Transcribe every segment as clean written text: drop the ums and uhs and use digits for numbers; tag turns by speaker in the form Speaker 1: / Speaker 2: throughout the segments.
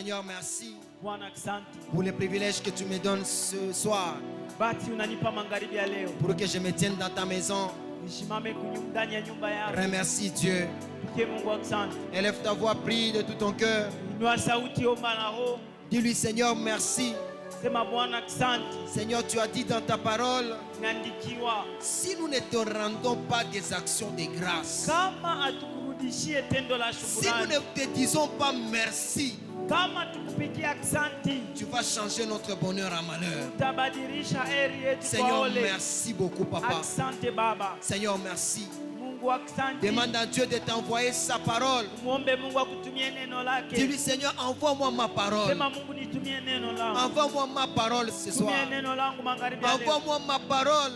Speaker 1: Seigneur, merci pour les privilèges que tu me donnes ce soir, pour que je me tienne dans ta maison. Remercie Dieu. Élève ta voix, prie de tout ton cœur. Dis-lui, Seigneur, merci. Seigneur, tu as dit dans ta parole, si nous ne te rendons pas des actions de grâce, si nous ne te disons pas merci, tu vas changer notre bonheur en malheur. Seigneur, merci beaucoup, Papa. Seigneur, merci. Demande à Dieu de t'envoyer sa parole. Dis-lui, Seigneur, envoie-moi ma parole. Envoie-moi ma parole ce soir. Envoie-moi ma parole.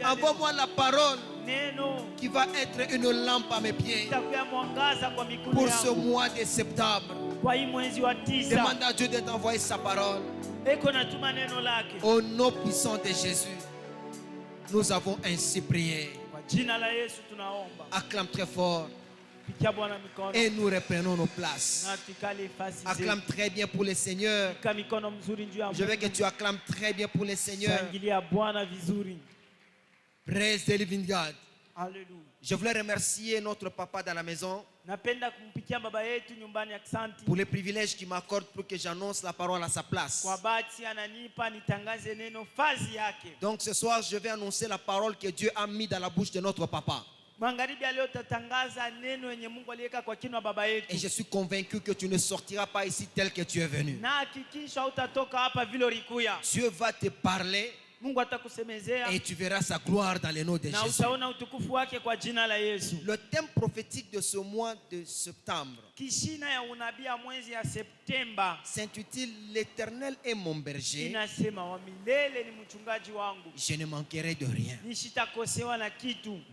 Speaker 1: Envoie-moi la parole qui va être une lampe à mes pieds pour ce mois de septembre. Demande à Dieu de t'envoyer sa parole. Au nom puissant de Jésus, nous avons ainsi prié. Acclame très fort et nous reprenons nos places. Acclame très bien pour le Seigneur. Je veux que tu acclames très bien pour le Seigneur. Praise the living God. Je voulais remercier notre papa dans la maison pour les privilèges qu'il m'accorde pour que j'annonce la parole à sa place. Donc ce soir, je vais annoncer la parole que Dieu a mis dans la bouche de notre papa. Et je suis convaincu que tu ne sortiras pas ici tel que tu es venu. Dieu va te parler et tu verras sa gloire dans le nom de Jésus. Le thème prophétique de ce mois de septembre s'intitule L'Éternel est mon berger, je ne manquerai de rien.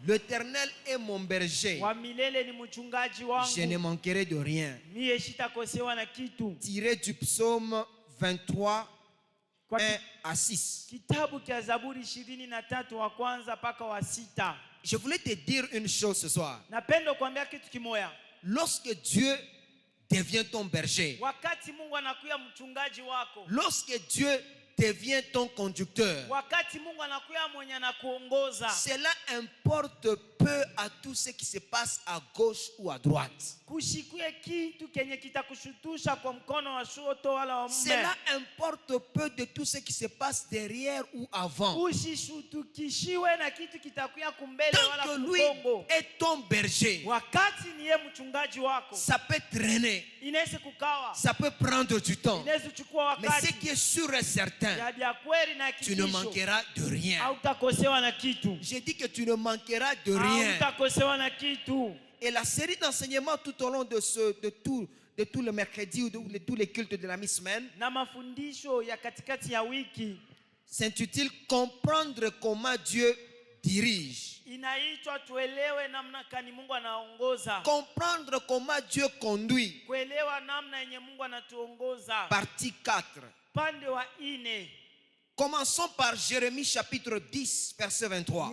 Speaker 1: L'Éternel est mon berger, je ne manquerai de rien. Tiré du psaume 23 1 à 6. Je voulais te dire une chose ce soir. Lorsque Dieu devient ton berger, lorsque Dieu devient ton conducteur, cela importe peu à tout ce qui se passe à gauche ou à droite. Cela importe peu de tout ce qui se passe derrière ou avant. Tant que lui est ton berger, ça peut traîner, ça peut prendre du temps, mais ce qui est sûr et certain, tu ne manqueras de rien. J'ai dit que tu ne manqueras de rien. Et la série d'enseignements tout au long de tous les mercredis ou de tous les cultes de la mi-semaine s'intitule Comprendre comment Dieu dirige. Comprendre comment Dieu conduit. Partie 4. Commençons par Jérémie chapitre 10 verset 23.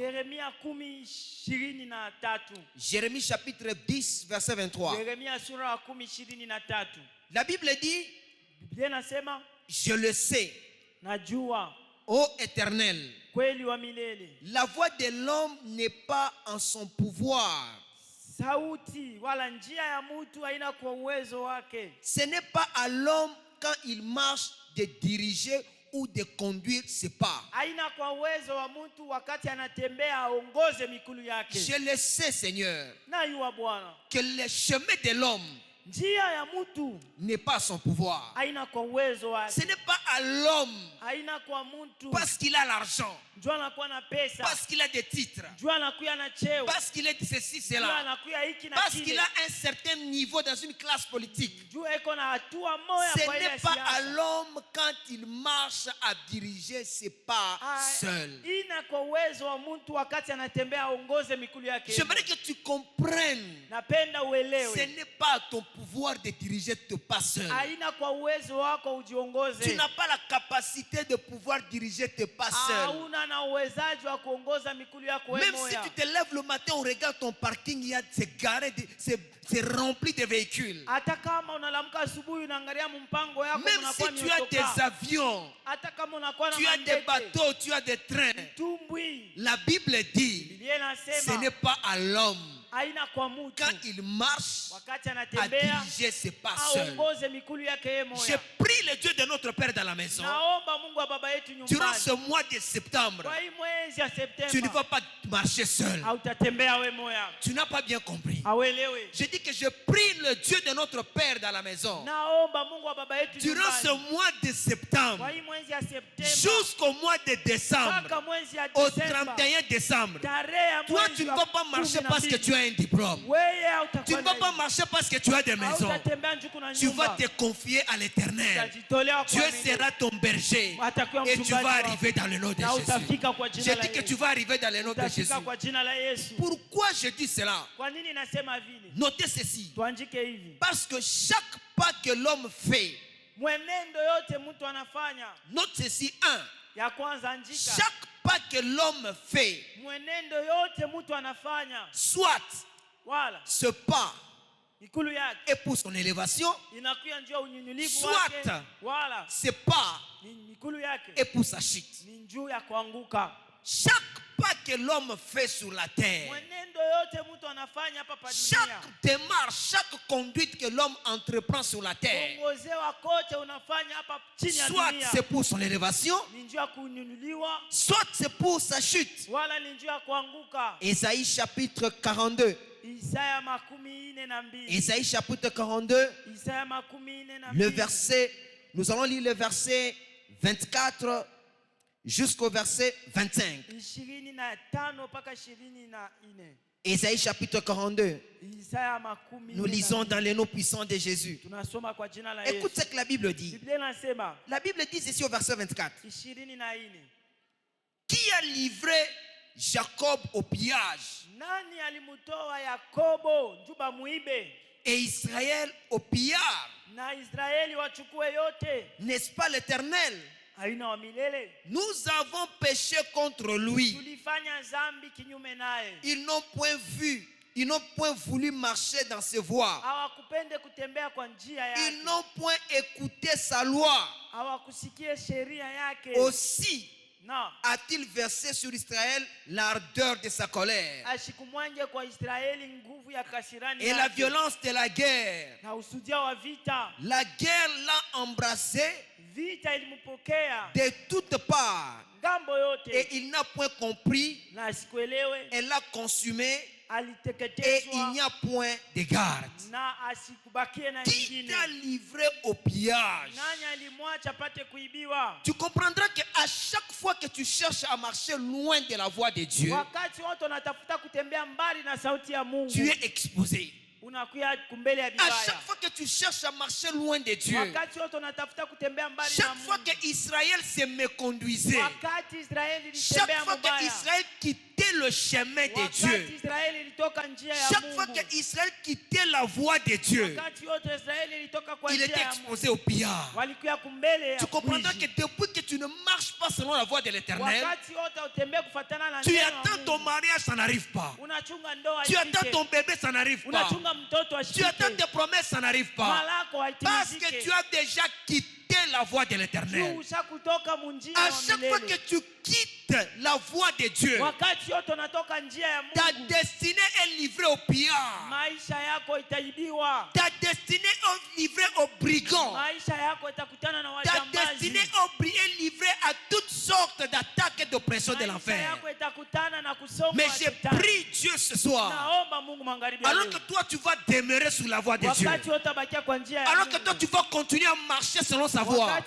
Speaker 1: Jérémie chapitre 10 verset 23. La Bible dit, je le sais, ô Éternel, la voix de l'homme n'est pas en son pouvoir. Ce n'est pas à l'homme quand il marche de diriger ou de conduire ses pas. Je le sais, Seigneur, que le chemin de l'homme n'est pas son pouvoir. Ce n'est pas à l'homme parce qu'il a l'argent, parce qu'il a des titres, parce qu'il est ceci, cela, parce qu'il a un certain niveau dans une classe politique. Ce n'est pas à l'homme quand il marche à diriger ses pas seul. J'aimerais que tu comprennes, ce n'est pas à ton pouvoir de diriger tes pas seul.
Speaker 2: Haina kwa uwezo wako ujiongoze.
Speaker 1: Tu n'as pas la capacité de pouvoir diriger tes pas seul.
Speaker 2: Hauna na uwezaji wa kuongoza mikulu yako wewe moya.
Speaker 1: Même si tu te lèves le matin, on regarde ton parking, il y a c'est garé, c'est rempli de véhicules.
Speaker 2: Hata kama unalamuka asubuhi unaangalia mpango yako unakuwa
Speaker 1: ni autocar. Même si tu as des avions,
Speaker 2: hata kama unakuwa na
Speaker 1: tu as des bateaux, tu as des trains.
Speaker 2: Tumbwi.
Speaker 1: La Bible dit, ce n'est pas à l'homme quand il marche à diriger ses pas seul. J'ai pris le Dieu de notre Père dans la maison. Durant ce mois de septembre, tu ne vas pas marcher seul. Tu n'as pas bien compris. Je dis que je prie le Dieu de notre Père dans la maison. Durant ce mois de septembre, jusqu'au mois de décembre, au 31 décembre, toi tu ne vas pas marcher parce que tu as un diplôme. Tu ne vas pas marcher parce que tu as des maisons. Tu vas te confier à l'Éternel. Dieu sera ton berger et tu vas arriver dans le nom de Jésus. Je dis que tu vas arriver dans le nom de Jésus. Pourquoi je dis cela? Notez ceci. Parce que chaque pas que l'homme fait, note ceci, chaque pas que l'homme fait, soit ce pas est pour son élévation, soit ce pas est pour sa chute. Chaque pas que l'homme fait sur la terre, chaque démarche, chaque conduite que l'homme entreprend sur la terre, soit c'est pour son élévation, soit c'est pour sa chute. Ésaïe chapitre 42. Ésaïe chapitre 42, le verset, nous allons lire le verset 24 jusqu'au verset 25. Ésaïe chapitre 42. Nous lisons dans les noms puissants de Jésus. Écoute ce que la Bible dit. La Bible dit ceci au verset 24. Qui a livré Jacob au pillage et Israël au pillard? N'est-ce pas l'Éternel? Nous avons péché contre lui. Ils n'ont point vu, ils n'ont point voulu marcher dans ses voies. Ils n'ont point écouté sa loi. Aussi a-t-il versé sur Israël l'ardeur de sa colère et la violence de la guerre. La guerre l'a embrassé de toutes parts et il n'a point compris. Elle l'a consumé et il n'y a point de garde. Qui t'a livré au pillage? Tu comprendras qu'à chaque fois que tu cherches à marcher loin de la voie de Dieu, tu es exposé. À chaque fois que tu cherches à marcher loin de Dieu, chaque fois que Israël se méconduisait, chaque fois que Israël quittait le chemin de Dieu, chaque fois que Israël quittait la voie de Dieu, il était exposé au pillard. Tu comprendras que depuis que tu ne marches pas selon la voie de l'Éternel, tu attends ton mariage, ça n'arrive pas. Tu attends ton bébé, ça n'arrive pas. Tu attends tes promesses, ça n'arrive pas. Parce que tu as déjà quitté la voie de l'Éternel. À chaque fois que tu quittes la voie de Dieu, ta destinée est livrée au pillard. Ta destinée est livrée aux brigands. Ta destinée est livrée à toutes sortes d'attaques et d'oppressions de l'enfer. Mais j'ai prie Dieu ce soir, alors que toi tu vas demeurer sur la voie de Dieu, alors que toi tu vas continuer à marcher selon sa voie,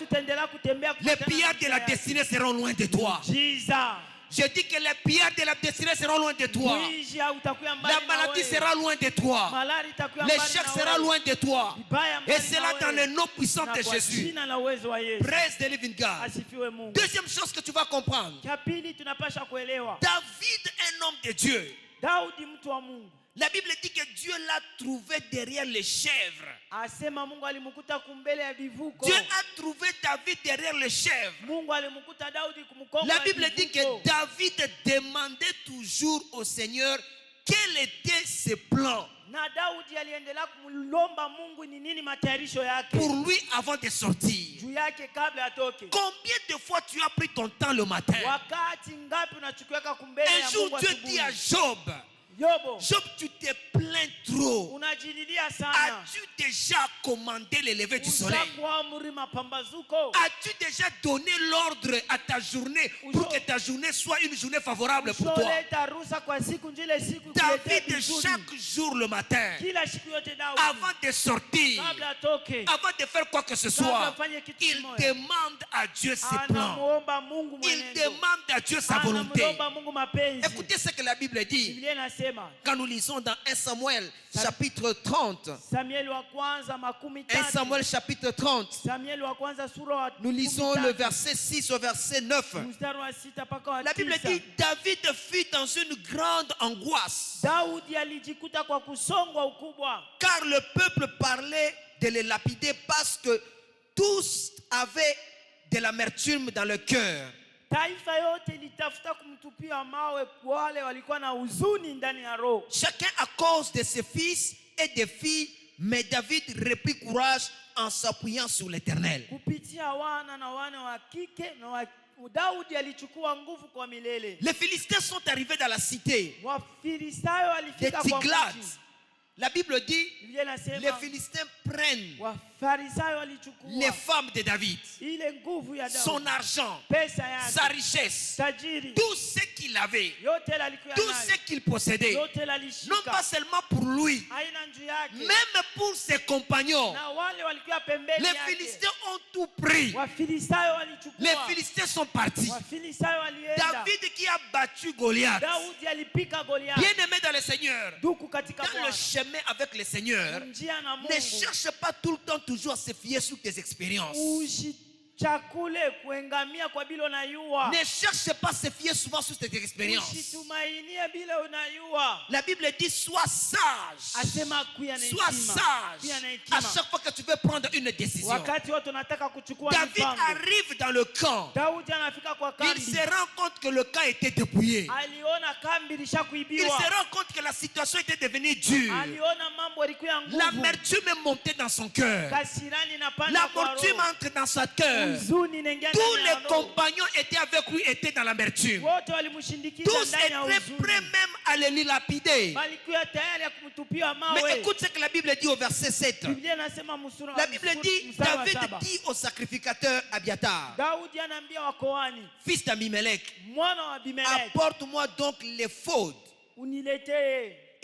Speaker 1: les pillards de la destinée seront loin de toi. Je dis que les pillards de la destinée seront loin de toi. La maladie sera loin de toi. L'échec sera loin de toi. Et c'est là dans le nom puissant de Jésus. Praise the living God. Deuxième chose que tu vas comprendre. David, un homme de Dieu, La Bible dit que Dieu l'a trouvé derrière les chèvres.
Speaker 2: Asema Mungu alimukuta kumbele ya bivuko.
Speaker 1: Dieu a trouvé David derrière les chèvres.
Speaker 2: Mungu alimukuta Daudi kumkonga.
Speaker 1: La Bible dit que David demandait toujours au Seigneur quel était ses plans.
Speaker 2: Na Daudi aliendelea kumlomba Mungu ni nini matayarisho yake.
Speaker 1: Pour lui avant de sortir.
Speaker 2: Juu yake kabla atoke.
Speaker 1: Combien de fois tu as pris ton temps le matin?
Speaker 2: Wakati ngapi unachukueka kumbele ya Mungu?
Speaker 1: Un jour Dieu dit à Job, Job, tu te plains trop. As-tu déjà commandé le lever du soleil? As-tu déjà donné l'ordre à ta journée pour que ta journée soit une journée favorable pour toi? David, chaque jour le matin, avant de sortir, avant de faire quoi que ce soit, il demande à Dieu ses plans. Il demande à Dieu sa volonté. Écoutez ce que la Bible dit. Quand nous lisons dans 1 Samuel chapitre 30, 1 Samuel chapitre 30, nous lisons le verset 6 au verset 9. La Bible dit, David fut dans une grande angoisse, car le peuple parlait de les lapider parce que tous avaient de l'amertume dans le cœur. Chacun à cause de ses fils et des filles, mais David reprit courage en s'appuyant sur l'Éternel. Les Philistins sont arrivés dans la cité de Tiglath. La Bible dit, les Philistins prennent les femmes de David, son argent, sa richesse, tout ce qu'il avait, tout ce qu'il possédait, non pas seulement pour lui, même pour ses compagnons. Les Philistins ont tout pris. Les Philistins sont partis. David qui a battu Goliath, bien aimé dans le Seigneur, dans le chemin avec le Seigneur, ne cherche pas tout le temps toujours à se fier sur tes expériences. Ne cherche pas à se fier souvent sur tes expériences. La Bible dit sois sage. Sois sage. À chaque fois que tu veux prendre une décision. David arrive dans le camp. Il se rend compte que le camp était dépouillé. Il se rend compte que la situation était devenue dure. L'amertume est montée dans son cœur. L'amertume entre dans son cœur. Tous les compagnons étaient avec lui, étaient dans l'amertume. Tous étaient prêts même à le lapider. Mais écoute ce que la Bible dit au verset 7. La Bible dit, David dit au sacrificateur Abiatar, fils d'Abimelech, apporte-moi donc l'éphod.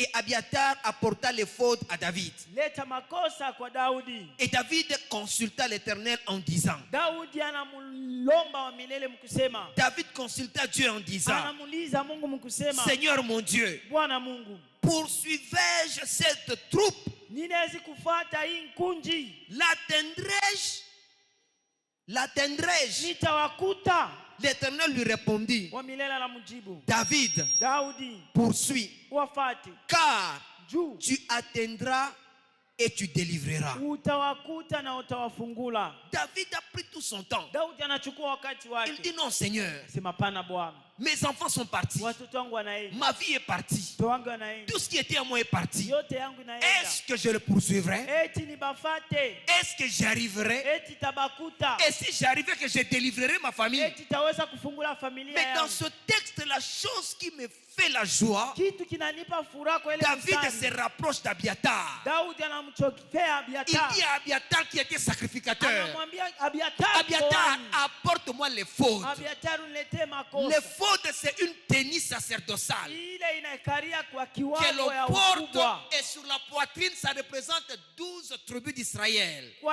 Speaker 1: Et Abiatar apporta l'éphod à David. Et David consulta l'Éternel en disant, David consulta Dieu en disant, Seigneur mon Dieu, poursuivrai-je cette troupe? L'atteindrai-je? L'Éternel lui répondit, David, poursuis, car tu atteindras et tu délivreras. David a pris tout son temps. Il dit non, Seigneur. Mes enfants sont partis. Ma vie est partie. Tout ce qui était à moi est parti. Est-ce que je le poursuivrai? Est-ce que j'arriverai? Et si j'arrivais, que je délivrerai ma famille? Mais dans ce texte, la chose qui me fait la joie, David se rapproche d'Abiatar. Il dit à Abiatar qui était sacrificateur, Abiatar, apporte-moi l'éphod. L'éphod, c'est une tenue sacerdotale que l'on porte, et sur la poitrine ça représente 12 tribus d'Israël. Il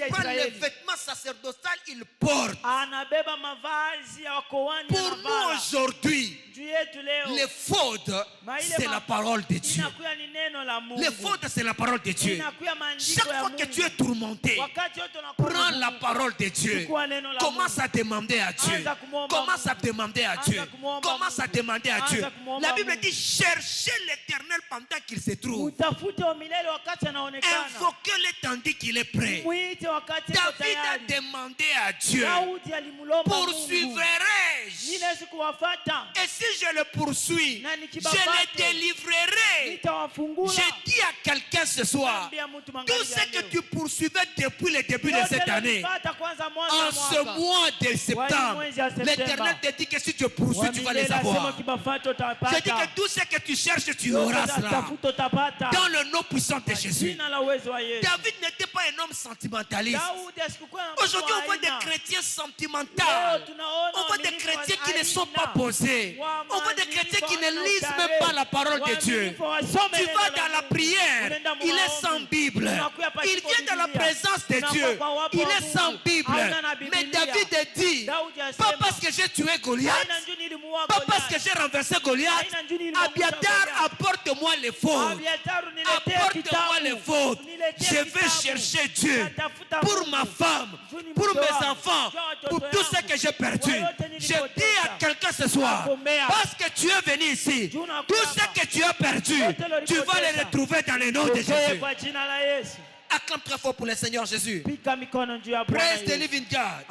Speaker 1: prend les vêtements sacerdotaux, il porte. Pour nous aujourd'hui, l'éphod, c'est la parole de Dieu. L'éphod, c'est la parole de Dieu. Chaque fois que tu es tourmenté, Prends la parole de Dieu. Commence à demander à Dieu. Commence à demander à Dieu. Commence à demander à Dieu. La Bible dit cherchez l'Éternel pendant qu'il se trouve. Invoquez-le tandis qu'il est prêt. David a demandé à Dieu, poursuivrai-je? Et si je le poursuis, je le délivrerai. Je dis à quelqu'un ce soir, tout ce que tu poursuivais depuis le début de cette année, en ce mois de septembre, l'Éternel te dit que si tu poursuis, tu vas les avoir. Je dis que tout ce que tu cherches, tu auras cela. Dans le nom puissant de Jésus. David n'était pas un homme sentimentaliste. Aujourd'hui, on voit des chrétiens sentimentaux. On voit des chrétiens qui ne sont pas posés. On voit des chrétiens qui ne lisent même pas la parole de Dieu. Tu vas dans la prière, il est sans Bible. Il vient dans la présence de Dieu, il est sans Bible. Mais David dit, pas parce que j'ai tué Goliath, pas parce que j'ai renversé Goliath, Abiatar, apporte-moi les fautes. Apporte-moi les fautes. Je vais chercher Dieu pour ma femme, pour mes enfants, pour tout ce que j'ai perdu. Je dis à quelqu'un ce soir, parce que tu es venu ici, tout ce que tu as perdu, tu vas les retrouver dans le nom de Jésus. Acclame très fort pour le Seigneur Jésus. Praise the living God.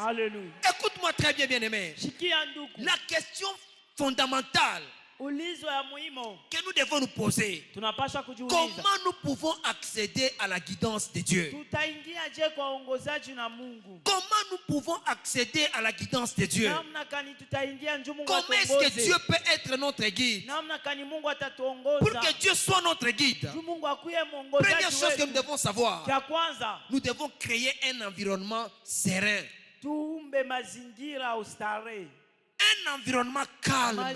Speaker 1: Écoute-moi très bien, bien-aimé. La question fondamentale que nous devons nous poser, comment nous pouvons accéder à la guidance de Dieu? Comment nous pouvons accéder à la guidance de Dieu? Comment est-ce que Dieu peut être notre guide? Pour que Dieu soit notre guide, première chose que nous devons savoir, nous devons créer un environnement serein. Un environnement calme. Un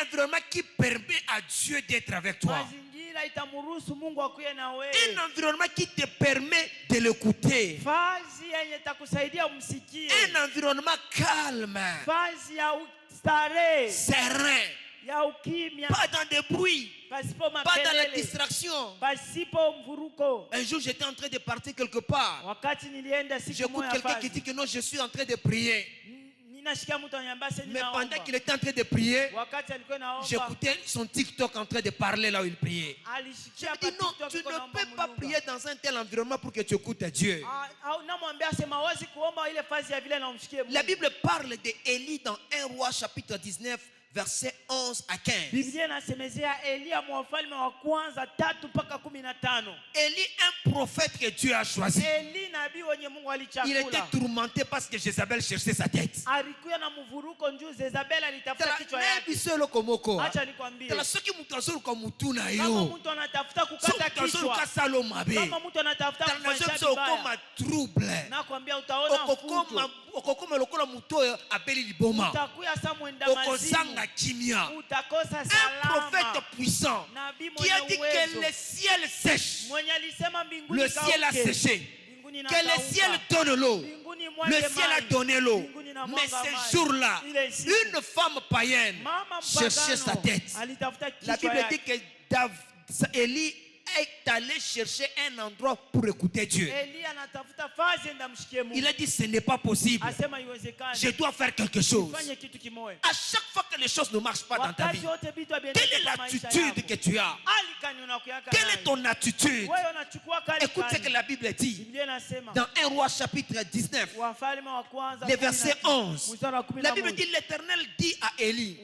Speaker 1: environnement qui permet à Dieu d'être avec toi. Un environnement qui te permet de l'écouter. Un environnement calme. Serein. Pas dans des bruits. Pas dans la distraction. Un jour j'étais en train de partir quelque part. J'écoute quelqu'un qui dit que non, je suis en train de prier. Mais pendant qu'il était en train de prier, j'écoutais son TikTok en train de parler là où il priait. Je me dis non, tu ne peux pas prier dans un tel environnement pour que tu écoutes Dieu. La Bible parle d'Élie dans 1 Roi chapitre 19. Verset 11 à 15. Élie, un prophète que Dieu a choisi. Il était tourmenté parce que Jézabel cherchait sa tête. Un prophète puissant qui a dit que le ciel sèche. Le ciel a séché. Que le ciel donne l'eau. Le ciel a donné l'eau. Mais ce jour-là, une femme païenne cherchait sa tête. La Bible dit que Élie est allé chercher un endroit pour écouter Dieu. Il a dit ce n'est pas possible. Je dois faire quelque chose. À chaque fois que les choses ne marchent pas dans ta vie, quelle est l'attitude que tu as? Quelle est ton attitude? Écoute ce que la Bible dit dans 1 Roi chapitre 19, le verset 11. La Bible dit l'Éternel dit à Élie,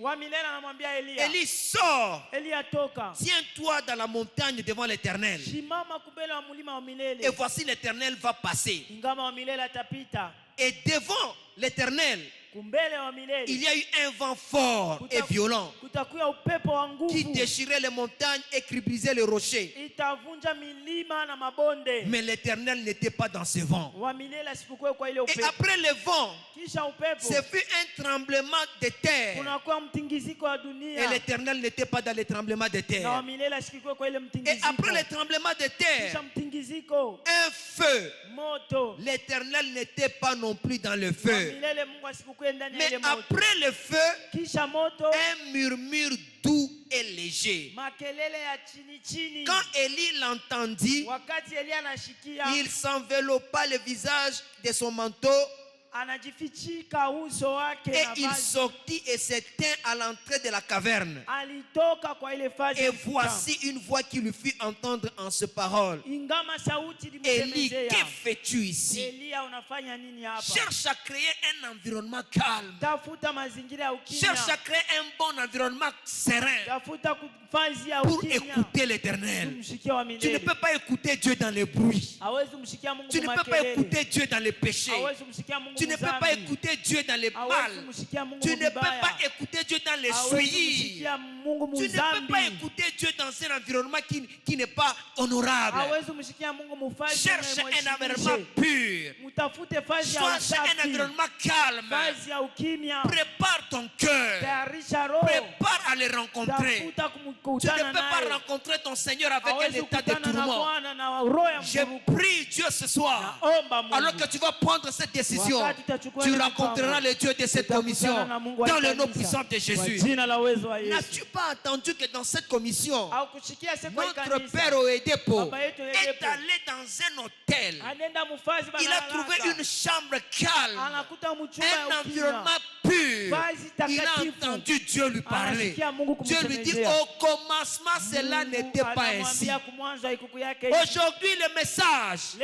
Speaker 1: Élie sort, tiens-toi dans la montagne devant l'Éternel. Et voici l'Éternel va passer. Et devant l'Éternel, il y a eu un vent fort et violent qui déchirait les montagnes et qui brisait les rochers. Mais l'Éternel n'était pas dans ce vent. Et après le vent, ce fut un tremblement de terre. Et l'Éternel n'était pas dans le tremblement de terre. Et après le tremblement de terre, un feu. L'Éternel n'était pas non plus dans le feu. Mais après le feu, un murmure doux et léger. Quand Élie l'entendit, il s'enveloppa le visage de son manteau et il sortit et s'éteint à l'entrée de la caverne. Et voici une voix qui lui fit entendre en ce parole. Élie, que fais-tu ici? Cherche à créer un environnement calme. Cherche à créer un bon environnement serein pour écouter l'Éternel. Tu ne peux pas écouter Dieu dans les bruits. Tu ne peux pas écouter Dieu dans les péchés. Tu ne peux pas écouter Dieu dans les mal. Tu ne peux pas écouter Dieu dans les souillis. Tu ne peux pas écouter Dieu dans un environnement qui n'est pas honorable. Cherche un environnement pur. Cherche un environnement calme. Prépare ton cœur. Prépare à le rencontrer. Tu ne peux pas rencontrer ton Seigneur avec un état de tourment. Je prie Dieu ce soir. Alors que tu vas prendre cette décision, tu rencontreras le Dieu de cette commission dans le nom puissant de Jésus. N'as-tu pas entendu que dans cette commission, notre père Oedepo est allé dans un hôtel. Il a trouvé une chambre calme, un environnement pur. Il a entendu Dieu lui parler. Dieu lui dit, au commencement cela n'était pas ainsi. Aujourd'hui le message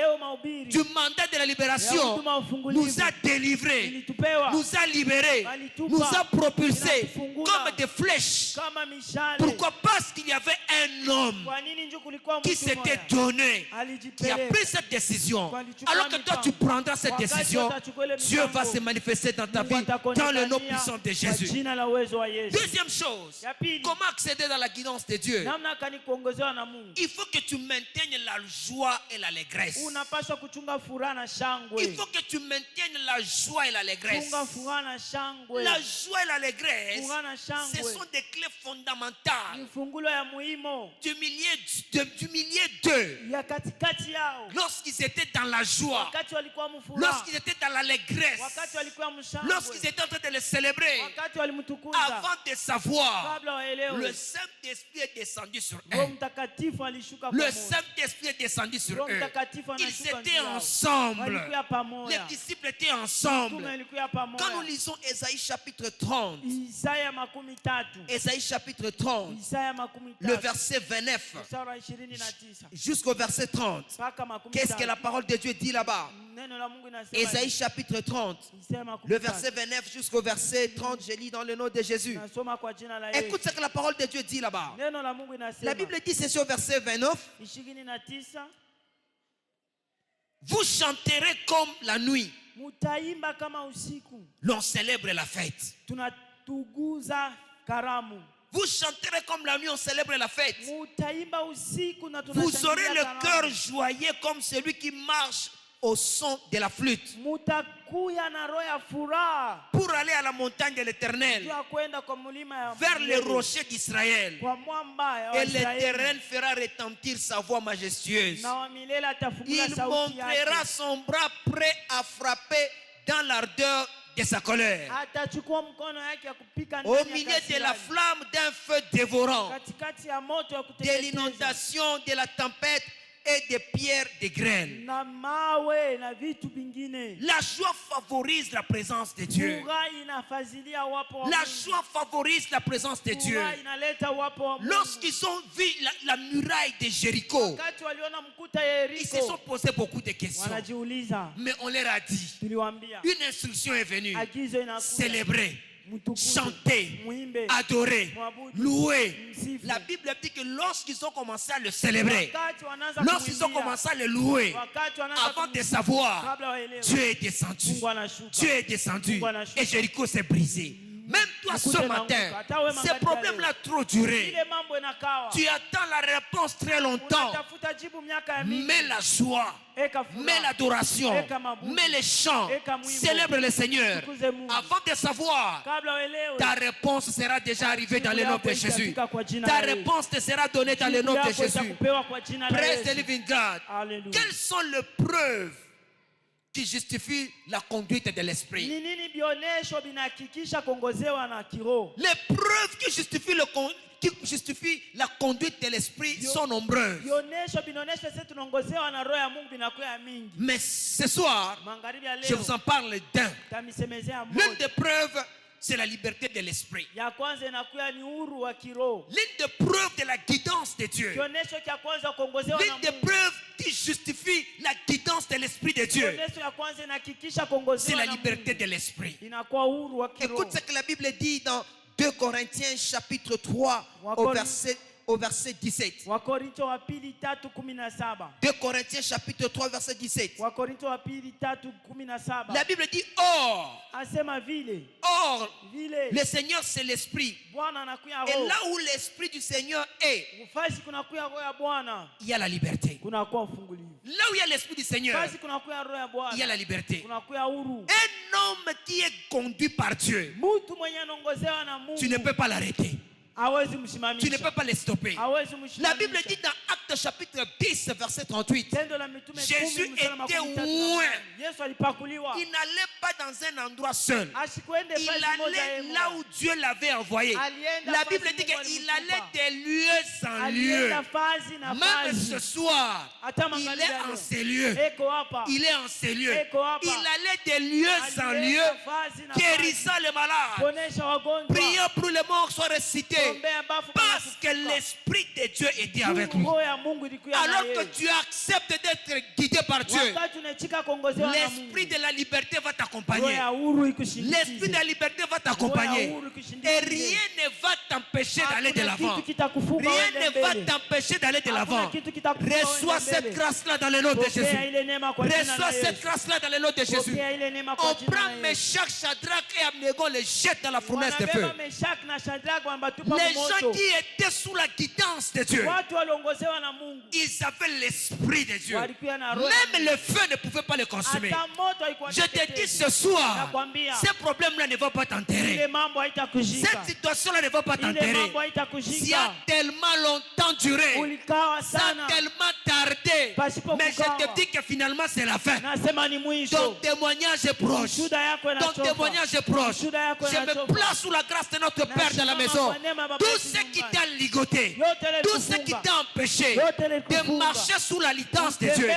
Speaker 1: du mandat de la libération nous a délivrés, nous a libérés, nous a propulsés comme des flèches. Pourquoi? Parce qu'il y avait un homme qui s'était donné, qui a pris cette décision. Alors que toi tu prendras cette décision, Dieu va se manifester dans ta vie dans le nom puissant de Jésus. Deuxième chose, comment accéder dans la guidance de Dieu? Il faut que tu maintiennes la joie et l'allégresse. Il faut que tu maintiennes la joie et l'allégresse. La joie et l'allégresse, ce sont des clés fondamentales du milieu d'eux. Lorsqu'ils étaient dans la joie, lorsqu'ils étaient dans l'allégresse, lorsqu'ils étaient en train de le célébrer, avant de savoir, le Saint-Esprit est descendu sur eux. Le Saint-Esprit est descendu sur eux. Ils étaient ensemble. Les disciples étaient ensemble. Quand nous lisons Ésaïe chapitre 30, Ésaïe chapitre 30, le verset 29 jusqu'au verset 30, qu'est-ce que la parole de Dieu dit là-bas? Ésaïe chapitre 30, le verset 29 jusqu'au verset 30, je lis dans le nom de Jésus. Écoute ce que la parole de Dieu dit là-bas. La Bible dit ceci au verset 29. Vous chanterez comme la nuit. L'on célèbre la fête. Vous chanterez comme la nuit, on célèbre la fête. Vous aurez le cœur joyeux comme celui qui marche au son de la flûte. Pour aller à la montagne de l'Éternel, vers les rochers d'Israël. Et l'Éternel fera retentir sa voix majestueuse. Il montrera son bras prêt à frapper dans l'ardeur de sa colère. Au milieu de la flamme d'un feu dévorant, de l'inondation, de la tempête et des pierres de graines. La joie favorise la présence de Dieu. La joie favorise la présence de Dieu. Lorsqu'ils ont vu la muraille de Jéricho, ils se sont posé beaucoup de questions. Mais on leur a dit, une instruction est venue: célébrer, chanter, adorer, louer. La Bible dit que lorsqu'ils ont commencé à le célébrer, lorsqu'ils ont commencé à le louer, avant de savoir, Dieu est descendu. Dieu est descendu et Jéricho s'est brisé. Même toi ce matin, ces problèmes-là trop duré. Tu attends la réponse très longtemps. Mais la joie, mais l'adoration, mais les chants, célèbre le Seigneur. Avant de savoir, ta réponse sera déjà arrivée dans le nom de Jésus. Ta réponse te sera donnée dans le nom de Jésus. Praise the living God. Quelles sont les preuves qui justifie la conduite de l'esprit? Les preuves qui justifient qui justifient la conduite de l'esprit sont nombreuses. Mais ce soir, je vous en parle d'un. L'une des preuves, c'est la liberté de l'esprit. L'une des preuves de la guidance de Dieu. L'une des preuves qui justifie la guidance de l'esprit de Dieu, c'est la liberté de l'esprit. Écoute ce que la Bible dit dans 2 Corinthiens chapitre 3 au verset 17. 2 Corinthiens chapitre 3 verset 17. La Bible dit or, le Seigneur c'est l'esprit. Et là où l'esprit du Seigneur est, il y a la liberté. Là où il y a l'esprit du Seigneur, il y a la liberté. Un homme qui est conduit par Dieu, tu ne peux pas l'arrêter. Tu ne peux pas les stopper. La Bible dit dans Actes chapitre 10 verset 38, Jésus était loin. Il n'allait pas dans un endroit seul. Il allait là où Dieu l'avait envoyé. La Bible dit qu'il allait des lieux en lieux. Même ce soir, il est en ces lieux. Il est en ces lieux. Il allait des lieux en lieux, guérissant les malades, priant pour les morts soient ressuscités. Parce que l'esprit de Dieu était avec lui. Alors que tu acceptes d'être guidé par Dieu, l'esprit de la liberté va t'accompagner. L'esprit de la liberté va t'accompagner. Et rien ne va t'empêcher d'aller de l'avant. Rien ne va t'empêcher d'aller de l'avant. Reçois cette grâce-là dans le nom de Jésus. Reçois cette grâce-là dans le nom de Jésus. On prend Meshach, Shadrach et Abednego, les jette dans la fournaise de feu. Les gens qui étaient sous la guidance de Dieu, ils avaient l'esprit de Dieu. Même le feu ne pouvait pas les consumer. Je te dis ce soir, ces problèmes-là ne vont pas t'enterrer. Cette situation-là ne va pas t'enterrer. Ça a tellement longtemps duré, ça a tellement tardé, mais je te dis que finalement c'est la fin. Ton témoignage est proche. Ton témoignage est proche. Je me place sous la grâce de notre Père dans la maison. Tout ce qui t'a ligoté, tout ce qui t'a empêché de marcher sous la guidance de Dieu,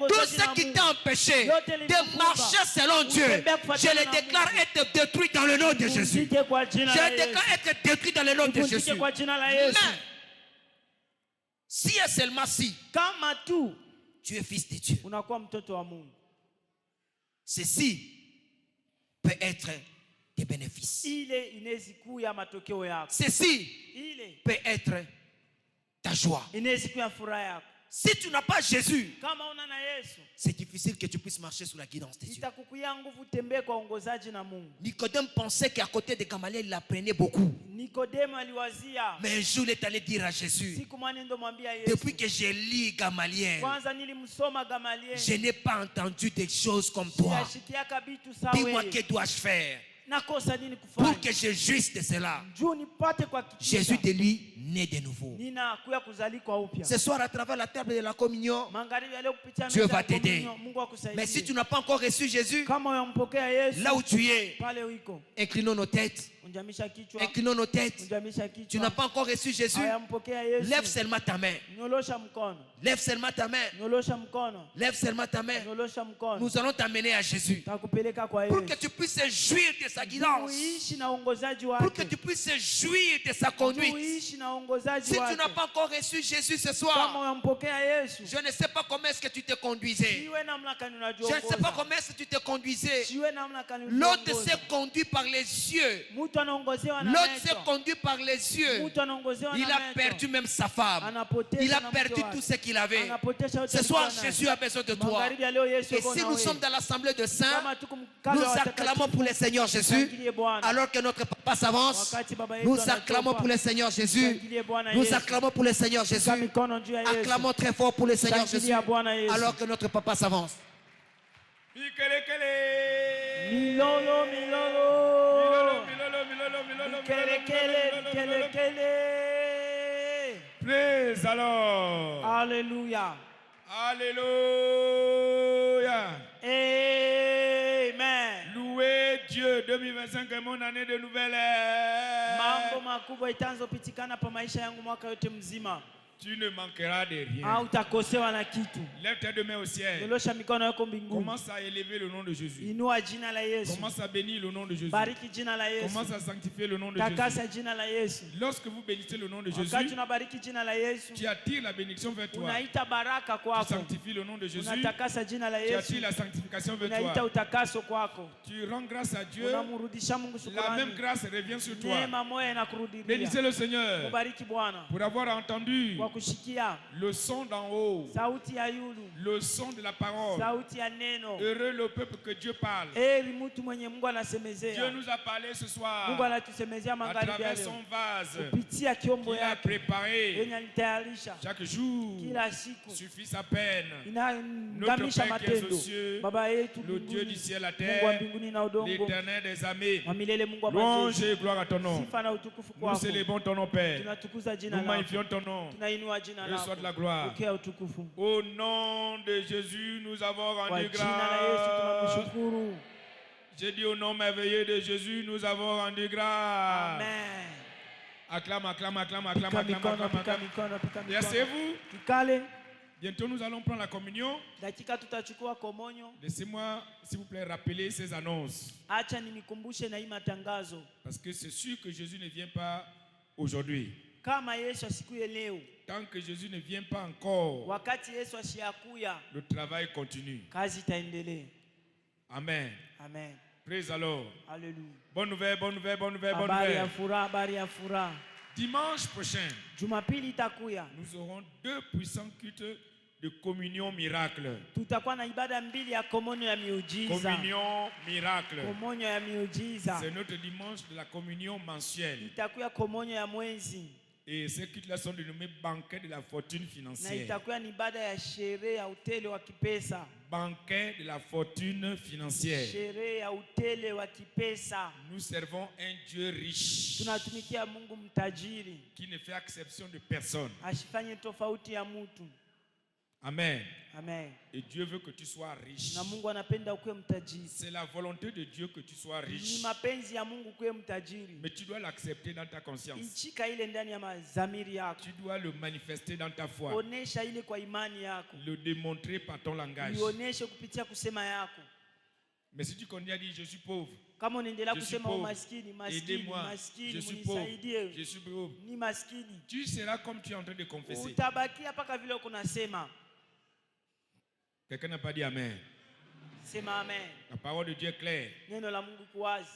Speaker 1: tout ce qui t'a empêché de marcher selon Dieu, je le déclare être détruit dans le nom de Jésus. Je déclare être détruit dans le nom de Jésus. Mais si et seulement si tu es fils de Dieu, ceci peut être des bénéfices. Ceci peut être ta joie. Si tu n'as pas Jésus, c'est difficile que tu puisses marcher sous la guidance de Dieu. Nicodème pensait qu'à côté de Gamaliel, il apprenait beaucoup. Mais un jour, il est allé dire à Jésus, depuis que j'ai lu Gamaliel, je n'ai pas entendu des choses comme toi. Dis-moi, que dois-je faire pour que je jouisse de cela? Jésus de lui né de nouveau. Ce soir, à travers la table de la communion, Dieu va t'aider. Mais si tu n'as pas encore reçu Jésus, là où tu es, inclinons nos têtes. Inclinons nos têtes. Tu n'as pas encore reçu Jésus. Lève seulement ta main. Lève seulement ta main. Lève seulement ta main. Nous allons t'amener à Jésus pour que tu puisses jouir de sa guidance, pour que tu puisses jouir de sa conduite. Si tu n'as pas encore reçu Jésus ce soir, je ne sais pas comment est-ce que tu te conduisais. Je ne sais pas comment est-ce que tu te conduisais. L'autre s'est conduit par les yeux. L'autre s'est conduit par les yeux. Il a perdu même sa femme. Il a perdu tout ce qu'il avait. Ce soir, Jésus a besoin de toi. Et si nous sommes dans l'assemblée de saints, nous acclamons pour le Seigneur Jésus. Alors que notre papa s'avance, nous acclamons pour le Seigneur Jésus. Nous acclamons pour le Seigneur Jésus. Acclamons très fort pour le Seigneur Jésus. Alors que notre papa s'avance.
Speaker 2: Milolo, milolo.
Speaker 3: Praise the Lord.
Speaker 2: Alléluia.
Speaker 3: Alléluia.
Speaker 2: Amen.
Speaker 3: Louez Dieu, 2025 est mon année de nouvelle ère.
Speaker 2: Mambo makubwa itaanza pitikana pa maisha yangu mwaka yote mzima.
Speaker 3: Tu ne manqueras de rien.
Speaker 2: Hautakosewa na kitu.
Speaker 3: Lève tes deux mains au ciel.
Speaker 2: Nyosha mikono yako mbinguni.
Speaker 3: Commence à élever le nom de Jésus.
Speaker 2: Inua jina la Yesu.
Speaker 3: Commence à bénir le nom de Jésus.
Speaker 2: Bariki jina la Yesu.
Speaker 3: Commence à sanctifier le nom de Jésus.
Speaker 2: Takasa jina la Yesu.
Speaker 3: Lorsque vous bénissez le nom de Jésus,
Speaker 2: wakati unabariki jina la Yesu,
Speaker 3: tu attires la bénédiction vers toi.
Speaker 2: Unaita baraka
Speaker 3: Tu
Speaker 2: kwako.
Speaker 3: sanctifies le nom de Jésus.
Speaker 2: Unatakasa jina la
Speaker 3: Tu
Speaker 2: Yesu.
Speaker 3: attires la sanctification vers
Speaker 2: Unaita
Speaker 3: toi.
Speaker 2: utakaso kwako.
Speaker 3: Tu rends grâce à Dieu.
Speaker 2: Unamrudisha Mungu
Speaker 3: La
Speaker 2: shukrani.
Speaker 3: même grâce revient sur toi.
Speaker 2: Neema moja inakurudilia.
Speaker 3: Bénissez le Seigneur
Speaker 2: Mubariki Bwana
Speaker 3: pour avoir entendu
Speaker 2: kwa kushikia
Speaker 3: le son d'en haut,
Speaker 2: sauti ya yulu,
Speaker 3: le son de la parole.
Speaker 2: sauti ya neno.
Speaker 3: Heureux le peuple que Dieu parle.
Speaker 2: Heri mtu mwenye Mungu anasemezea.
Speaker 3: Dieu nous a parlé ce soir
Speaker 2: Mungu anatusemezea
Speaker 3: à
Speaker 2: magharibi ya
Speaker 3: travers
Speaker 2: leo.
Speaker 3: son vase
Speaker 2: Kupitia kiombo
Speaker 3: qu'il a
Speaker 2: yake
Speaker 3: préparé.
Speaker 2: yenye alitayarisha
Speaker 3: Chaque jour
Speaker 2: kila siku
Speaker 3: suffit sa peine.
Speaker 2: inangamisha matendo. Baba yetu
Speaker 3: Le Dieu du ciel, la
Speaker 2: Mungu wa
Speaker 3: terre,
Speaker 2: mbinguni na udongo,
Speaker 3: l'Éternel des armées.
Speaker 2: wa milele, Mungu wa
Speaker 3: Louange
Speaker 2: majeshi,
Speaker 3: et gloire à ton nom.
Speaker 2: sifa na utukufu
Speaker 3: Nous
Speaker 2: kwako.
Speaker 3: célébrons ton nom, Père.
Speaker 2: Tunatukuza jina
Speaker 3: Nous
Speaker 2: lako,
Speaker 3: magnifions ton nom.
Speaker 2: tunainua jina
Speaker 3: Reçois de la
Speaker 2: lako.
Speaker 3: gloire.
Speaker 2: Pokea utukufu.
Speaker 3: Au nom de Jésus, nous avons
Speaker 2: Kwa
Speaker 3: rendu
Speaker 2: jina la Yesu
Speaker 3: grâce.
Speaker 2: tunamshukuru.
Speaker 3: J'ai dit au nom merveilleux de Jésus, nous avons rendu grâce.
Speaker 2: Amen.
Speaker 3: Acclame, acclame, acclame, acclame,
Speaker 2: Pika
Speaker 3: acclame,
Speaker 2: mikono,
Speaker 3: acclame,
Speaker 2: pika
Speaker 3: acclame.
Speaker 2: mikono, pika
Speaker 3: Et
Speaker 2: mikono.
Speaker 3: asseyez-vous.
Speaker 2: Tukale.
Speaker 3: Bientôt, nous allons prendre la communion.
Speaker 2: Dakika tutachukua komonyo.
Speaker 3: Laissez-moi, s'il vous plaît, rappeler ces annonces.
Speaker 2: Acha nimikumbushe na hii matangazo.
Speaker 3: Parce que c'est sûr que Jésus ne vient pas aujourd'hui.
Speaker 2: Kama Yesu asikuye leo,
Speaker 3: Tant que Jésus ne vient pas encore,
Speaker 2: wakati Yesu ashiakuya,
Speaker 3: le travail continue.
Speaker 2: kazi itaendelea.
Speaker 3: Amen.
Speaker 2: Amen.
Speaker 3: Praise alors.
Speaker 2: Hallelujah.
Speaker 3: Bonne nouvelle, bonne nouvelle, bonne nouvelle, bonne
Speaker 2: Habari ya
Speaker 3: nouvelle.
Speaker 2: furaha, habari ya furaha.
Speaker 3: Dimanche prochain,
Speaker 2: Jumapili itakuya.
Speaker 3: nous aurons 2 puissants cultes de communion miracle.
Speaker 2: Tutakuwa na ibada mbili ya komonyo ya miujiza.
Speaker 3: Communion miracle.
Speaker 2: Komonyo ya miujiza.
Speaker 3: C'est notre dimanche de la communion mensuelle.
Speaker 2: Itakuya komonyo ya mwezi.
Speaker 3: Et ces cultes-là sont dénommés banquets de la fortune
Speaker 2: Na
Speaker 3: financière.
Speaker 2: itakuwa ni ibada ya sherehe ya utele wa kipesa.
Speaker 3: Banquet de la fortune financière.
Speaker 2: Sherehe ya utele wa kipesa.
Speaker 3: Nous servons un Dieu riche
Speaker 2: Tunatumikia Mungu mtajiri.
Speaker 3: qui ne fait exception de personne.
Speaker 2: Ashifanye tofauti ya mtu.
Speaker 3: Amen.
Speaker 2: Amen.
Speaker 3: Et Dieu veut que tu sois riche.
Speaker 2: Na Mungu anapenda ukuwe mtajiri.
Speaker 3: C'est la volonté de Dieu que tu sois
Speaker 2: Ni
Speaker 3: riche.
Speaker 2: mapenzi ya Mungu ukuwe mtajiri.
Speaker 3: Mais tu dois l'accepter dans ta conscience.
Speaker 2: Ichika ile ndani ya mazamiri yako.
Speaker 3: Tu dois le manifester dans ta foi.
Speaker 2: Onesha ile kwa imani yako.
Speaker 3: Le démontrer par ton langage.
Speaker 2: Ioneshe kupitia kusema yako.
Speaker 3: Mais si tu continues à dire je suis pauvre,
Speaker 2: Kama unaendelea
Speaker 3: je suis
Speaker 2: kusema
Speaker 3: pauvre,
Speaker 2: umaskini, maskini,
Speaker 3: aidez-moi,
Speaker 2: maskini,
Speaker 3: je suis pauvre,
Speaker 2: munisaidie,
Speaker 3: je suis pauvre,
Speaker 2: ni maskini,
Speaker 3: tu seras comme tu es en train de confesser.
Speaker 2: utabakia mpaka vile uko nasema.
Speaker 3: Quelqu'un n'a pas dit amen.
Speaker 2: Sema amen.
Speaker 3: La parole de Dieu est claire.
Speaker 2: Neno la Mungu kuwazi.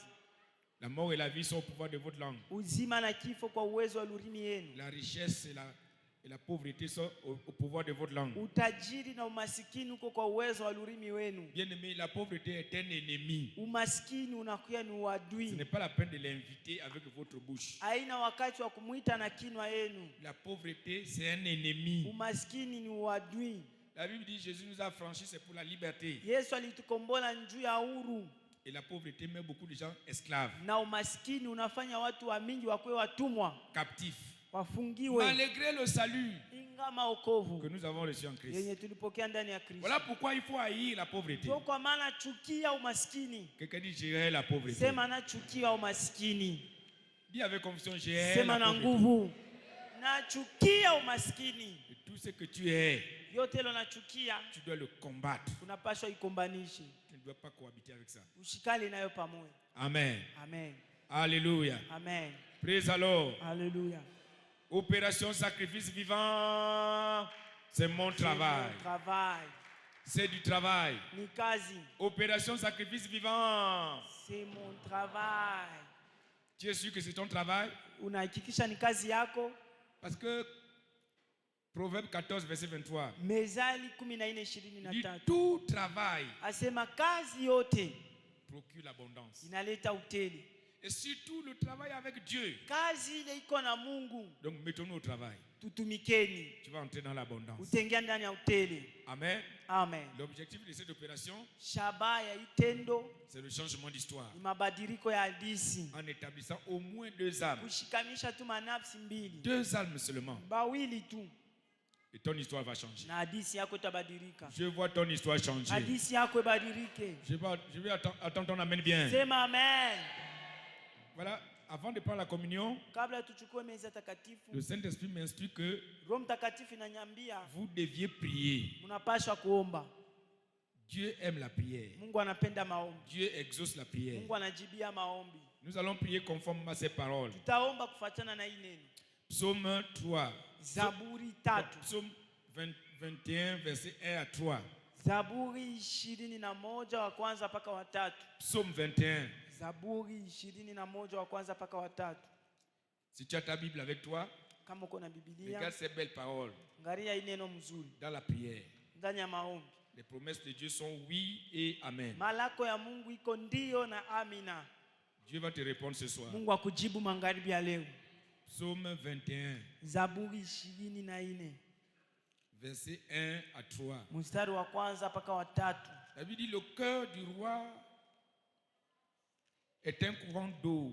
Speaker 3: La mort et la vie sont au pouvoir de votre langue.
Speaker 2: Uzima na kifo kwa uwezo wa lulimi yenu.
Speaker 3: La richesse et la pauvreté sont au pouvoir de votre langue.
Speaker 2: Utajiri na umasikini uko kwa uwezo wa lulimi wenu.
Speaker 3: Bien aimé, la pauvreté est un ennemi.
Speaker 2: Umaskini unakuwa ni
Speaker 3: Ce
Speaker 2: uadui.
Speaker 3: n'est pas la peine de l'inviter avec votre bouche.
Speaker 2: Haina wakati wa kumuita na kinwa yenu.
Speaker 3: La pauvreté, c'est un ennemi.
Speaker 2: Umaskini ni uadui.
Speaker 3: La Bible dit Jésus nous a franchis, c'est pour la liberté.
Speaker 2: Yesu alitukombola njuu ya huru.
Speaker 3: Et la pauvreté met beaucoup de gens esclaves,
Speaker 2: Na umaskini unafanya watu wa mingi wakuwe watumwa,
Speaker 3: captifs.
Speaker 2: wafungiwe.
Speaker 3: Malgré le salut
Speaker 2: Ingama okovu
Speaker 3: que nous avons reçu en Christ.
Speaker 2: yenye tulipokea ndani ya Kristo.
Speaker 3: Voilà pourquoi il faut haïr la pauvreté.
Speaker 2: Ndio kwa maana chukia umaskini.
Speaker 3: Quelqu'un dit j'ai haï la pauvreté.
Speaker 2: Sema na chukia umaskini.
Speaker 3: Dis avec conviction j'ai haï
Speaker 2: Sema
Speaker 3: la
Speaker 2: na
Speaker 3: pauvreté.
Speaker 2: nguvu. Na chukia umaskini.
Speaker 3: Et tout ce que tu hais,
Speaker 2: Yote lo nachukia
Speaker 3: tu dois le combattre.
Speaker 2: unapaswa ikombanishe.
Speaker 3: Tu ne dois pas cohabiter avec ça.
Speaker 2: Ushikale nayo pamoja.
Speaker 3: Amen.
Speaker 2: Amen.
Speaker 3: Alléluia.
Speaker 2: Amen.
Speaker 3: Praise alors.
Speaker 2: Hallelujah.
Speaker 3: Opération sacrifice vivant, c'est mon travail.
Speaker 2: Travail.
Speaker 3: C'est du travail.
Speaker 2: Ni kazi.
Speaker 3: Opération sacrifice vivant.
Speaker 2: C'est mon travail.
Speaker 3: Tu es sûr que c'est ton travail?
Speaker 2: Unahakikisha ni kazi yako?
Speaker 3: Parce que Proverbe 14, verset 23.
Speaker 2: Mezali
Speaker 3: Dit
Speaker 2: 14:23.
Speaker 3: tout travail
Speaker 2: Asema kazi yote
Speaker 3: procure l'abondance.
Speaker 2: inaleta utele.
Speaker 3: Et surtout le travail avec Dieu.
Speaker 2: Kazi ile iko na Mungu.
Speaker 3: Donc mettons-nous au travail.
Speaker 2: Tutumikeni.
Speaker 3: Tu vas entrer dans l'abondance.
Speaker 2: Utengia ndani ya utele.
Speaker 3: Amen.
Speaker 2: Amen.
Speaker 3: L'objectif de cette opération,
Speaker 2: Shabaha ya itendo
Speaker 3: c'est le changement d'histoire.
Speaker 2: ni mabadiliko ya hadithi.
Speaker 3: En établissant au moins 2 âmes.
Speaker 2: Kushikanisha tu manafsi mbili.
Speaker 3: 2 âmes seulement.
Speaker 2: Bawili tu.
Speaker 3: Et ton histoire va changer.
Speaker 2: Na hadithi yako itabadilika.
Speaker 3: Je vois ton histoire changer.
Speaker 2: Hadithi yako ibadilike.
Speaker 3: Je vais attendre ton amen bien.
Speaker 2: Sema amen.
Speaker 3: Voilà, avant de prendre la communion,
Speaker 2: kabla tuchukue meza takatifu,
Speaker 3: le Saint-Esprit m'instruit que
Speaker 2: Roho Mtakatifu inaniambia
Speaker 3: vous deviez prier.
Speaker 2: Mnapaswa kuomba.
Speaker 3: Dieu aime la prière.
Speaker 2: Mungu anapenda maombi.
Speaker 3: Dieu exauce la prière.
Speaker 2: Mungu anajibia maombi.
Speaker 3: Nous allons prier conformément à ces paroles.
Speaker 2: Tutaomba kufuatana na hii neno.
Speaker 3: Psaume 3.
Speaker 2: Zaburi 3.
Speaker 3: Psaume 21 verset 1 à 3.
Speaker 2: Zaburi 21 wa kwanza mpaka wa 3.
Speaker 3: Psaume 21.
Speaker 2: Zaburi 21 wa kwanza mpaka wa 3.
Speaker 3: Si tu as ta Bible avec toi,
Speaker 2: kama uko na Biblia,
Speaker 3: regarde ces belles paroles.
Speaker 2: Angalia hii neno mzuri.
Speaker 3: Dans la prière.
Speaker 2: Ndani ya maombi.
Speaker 3: Les promesses de Dieu sont oui et amen.
Speaker 2: Malako ya Mungu iko ndio na amina.
Speaker 3: Dieu va te répondre ce soir.
Speaker 2: Mungu akujibu magharibi ya leo.
Speaker 3: Psaume 21.
Speaker 2: Zaburi 24.
Speaker 3: Verset 1 à 3.
Speaker 2: Mstari wa kwanza mpaka wa 3.
Speaker 3: La Bible dit le cœur du roi est un courant d'eau.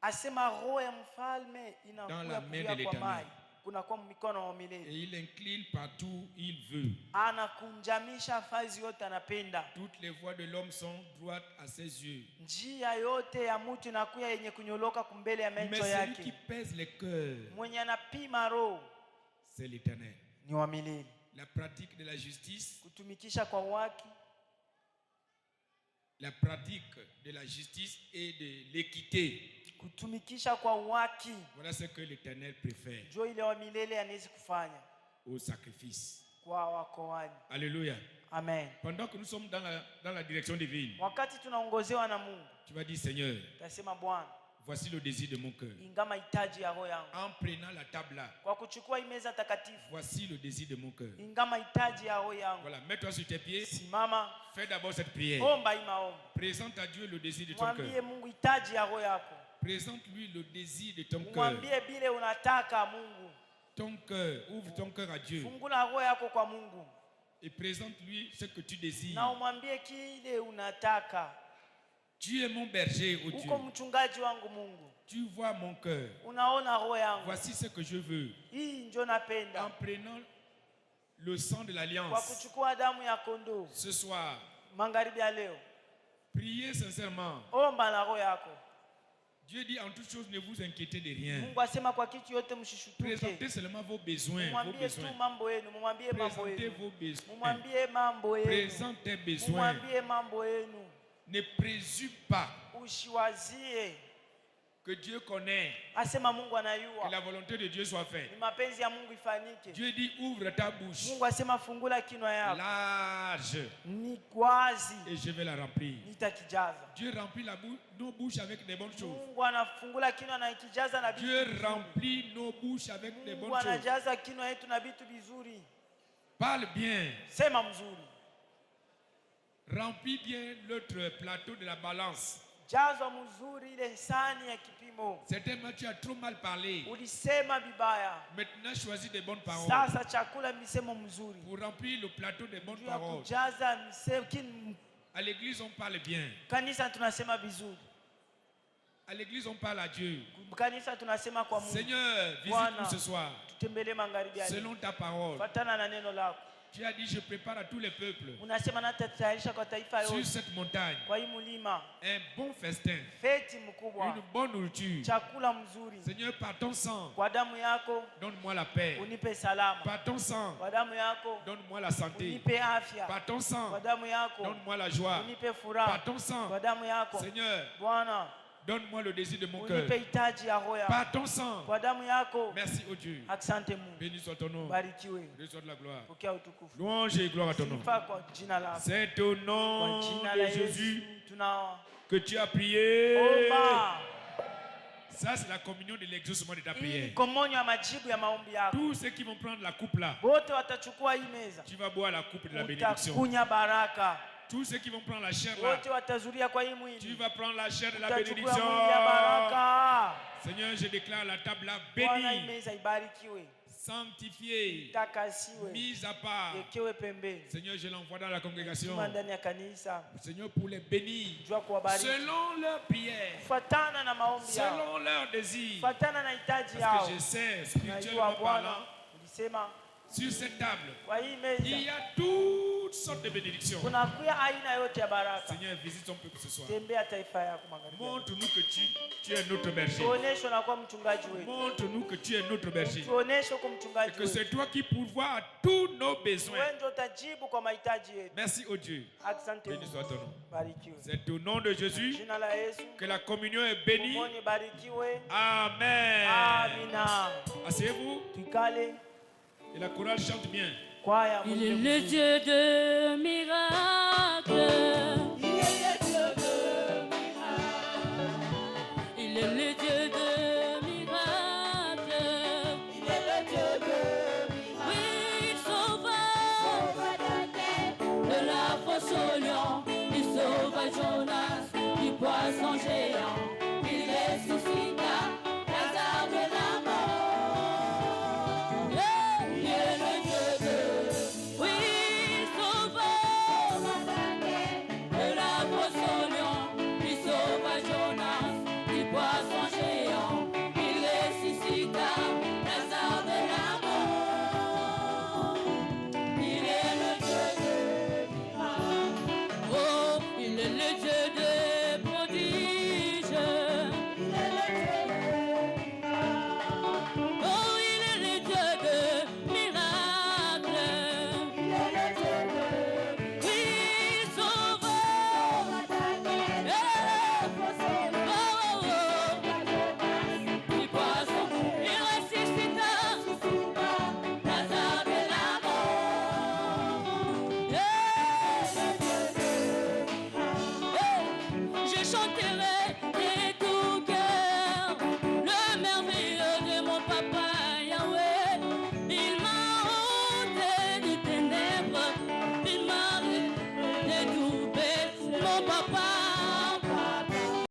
Speaker 2: Asema roho ya mfalme
Speaker 3: dans la main de l'Éternel.
Speaker 2: Kuna kwa mikono wa milele.
Speaker 3: Et il incline partout où il veut.
Speaker 2: Anakunjamisha fazi yote anapenda.
Speaker 3: Toutes les voies de l'homme sont droites à ses yeux.
Speaker 2: Njia yote ya mtu inakuwa yenye kunyoloka kumbele ya macho yake.
Speaker 3: Mais celui qui pèse les cœurs,
Speaker 2: mwenye anapima roho,
Speaker 3: c'est l'Éternel.
Speaker 2: Ni wa milele.
Speaker 3: La pratique de la justice,
Speaker 2: kutumikisha kwa haki,
Speaker 3: la pratique de la justice et de l'équité,
Speaker 2: kutumikisha kwa haki,
Speaker 3: voilà ce que l'Éternel préfère
Speaker 2: jo ile wa milele anaweza kufanya
Speaker 3: au sacrifice.
Speaker 2: Kwa wakoani.
Speaker 3: Alléluia.
Speaker 2: Amen.
Speaker 3: Pendant que nous sommes dans la direction divine,
Speaker 2: wakati tunaongozewa na Mungu,
Speaker 3: tu vas dire Seigneur,
Speaker 2: tasema Bwana,
Speaker 3: voici le désir de mon cœur.
Speaker 2: Ingama hitaji ya roho yangu.
Speaker 3: En prenant la table là,
Speaker 2: kwa kuchukua meza takatifu,
Speaker 3: voici le désir de mon cœur.
Speaker 2: Ingama hitaji ya roho yangu.
Speaker 3: Voilà, mets-toi sur tes pieds.
Speaker 2: Simama.
Speaker 3: Fais d'abord cette prière.
Speaker 2: Omba hii maombi.
Speaker 3: Présente à Dieu le désir de ton cœur.
Speaker 2: Mwambie Mungu hitaji ya roho yako.
Speaker 3: Présente-lui le désir de ton cœur.
Speaker 2: Mwambie bile unataka Mungu.
Speaker 3: Ton cœur, ouvre ton cœur à Dieu.
Speaker 2: Fungula roho yako kwa Mungu.
Speaker 3: Et présente-lui ce que tu désires.
Speaker 2: Na umwambie kile unataka.
Speaker 3: Tu es mon berger, ô Dieu.
Speaker 2: Uko mchungaji wangu Mungu.
Speaker 3: Tu vois mon cœur.
Speaker 2: Unaona roho yangu.
Speaker 3: Voici ce que je veux.
Speaker 2: Hii ndio napenda.
Speaker 3: En prenant le sang de l'alliance.
Speaker 2: Kwa kuchukua damu ya kondoo.
Speaker 3: Ce soir.
Speaker 2: Magharibi ya leo.
Speaker 3: Priez sincèrement.
Speaker 2: Omba na roho yako.
Speaker 3: Dieu dit en toutes choses ne vous inquiétez de rien.
Speaker 2: Mungu asema kwa kitu yote msishutuke.
Speaker 3: Présentez seulement vos besoins.
Speaker 2: Mwambie tu mambo yenu, mwambie mambo yenu.
Speaker 3: Présentez vos besoins.
Speaker 2: Mwambie mambo yenu.
Speaker 3: Présente tes besoins.
Speaker 2: Mwambie mambo yenu.
Speaker 3: Ne présume pas.
Speaker 2: Usiwazie
Speaker 3: que Dieu connaît.
Speaker 2: Asema Mungu anayua.
Speaker 3: Que la volonté de Dieu soit faite.
Speaker 2: Ni mapenzi ya Mungu ifanyike.
Speaker 3: Dieu dit ouvre ta bouche.
Speaker 2: Mungu asema fungula kinywa yako.
Speaker 3: Large.
Speaker 2: Ni kwazi.
Speaker 3: Et je vais la remplir.
Speaker 2: Nitakijaza.
Speaker 3: Dieu remplit nos bouches avec des bonnes choses.
Speaker 2: Mungu anafungula kinywa na ikijaza na vitu.
Speaker 3: Dieu remplit nos bouches avec des bonnes choses.
Speaker 2: Mungu anajaza kinywa yetu na vitu vizuri.
Speaker 3: Parle bien.
Speaker 2: Sema mzuri.
Speaker 3: Remplis bien l'autre plateau de la balance.
Speaker 2: Jazo mzuri ile sahani ya kipimo.
Speaker 3: Certainement tu as trop mal parlé.
Speaker 2: Ulisema vibaya.
Speaker 3: Maintenant choisis des bonnes paroles.
Speaker 2: Sasa chakula misemo mzuri.
Speaker 3: Pour remplir le plateau des bonnes paroles.
Speaker 2: Kujaza misemo.
Speaker 3: À l'église on parle bien.
Speaker 2: Kanisa tunasema vizuri.
Speaker 3: À l'église on parle à Dieu.
Speaker 2: Kanisa tunasema kwa Mungu.
Speaker 3: Seigneur, visite-nous ce soir.
Speaker 2: Tutembelee magharibi ya leo.
Speaker 3: Selon ta parole.
Speaker 2: Fatana na neno lako.
Speaker 3: Tu as dit je prépare à tous les peuples.
Speaker 2: Unasema natatayarisha kwa taifa yote.
Speaker 3: Sur cette montagne.
Speaker 2: Kwa hii mlima.
Speaker 3: Un bon festin.
Speaker 2: Feti mkubwa.
Speaker 3: Une bonne nourriture.
Speaker 2: Chakula mzuri.
Speaker 3: Seigneur, par ton sang.
Speaker 2: Kwa damu yako.
Speaker 3: Donne-moi la paix.
Speaker 2: Unipe salama.
Speaker 3: Par ton sang.
Speaker 2: Kwa damu yako.
Speaker 3: Donne-moi la santé.
Speaker 2: Unipe afya.
Speaker 3: Par ton sang.
Speaker 2: Kwa damu yako.
Speaker 3: Donne-moi la joie.
Speaker 2: Unipe furaha.
Speaker 3: Par ton sang.
Speaker 2: Kwa damu yako.
Speaker 3: Seigneur.
Speaker 2: Bwana.
Speaker 3: Donne-moi le désir de mon cœur.
Speaker 2: Par
Speaker 3: ton sang. Merci au Dieu. Béni soit ton nom. Béni soit de la gloire. Louange et gloire à ton nom. C'est au nom de Jésus que tu as prié. Ça, c'est la communion de l'exaucement de ta prière. Tous ceux qui vont prendre la coupe là, tu vas boire la coupe de la bénédiction. Tous ceux qui vont prendre la chair là, tu vas prendre la chair de la bénédiction. Seigneur, je déclare la table là bénie, sanctifiée, mise à part. Seigneur, je l'envoie dans la congrégation. Seigneur, pour les bénir, selon leur prière, selon leur désir. Parce que je sais, spirituellement parlant, Sur cette table, il y a toutes sortes de bénédictions. Seigneur, visite ton peuple ce soir. Montre-nous que tu es notre berger. Montre-nous que tu es notre berger. Et que c'est toi qui pourvois à tous nos besoins. Merci, oh Dieu. Béni soit ton nom. C'est au nom de Jésus que la communion est bénie. Amen. Asseyez-vous. Et la chorale chante bien.
Speaker 4: Il est le Dieu de miracles. Il est le Dieu de miracles. Il est le Dieu de miracles. Il est le Dieu de miracles. Oui, il sauva de la fosse au lion. Il sauva Jonas du poisson géant. Il ressuscita Lazare de la mort. Chanterai de tout cœur le merveilleux de mon papa.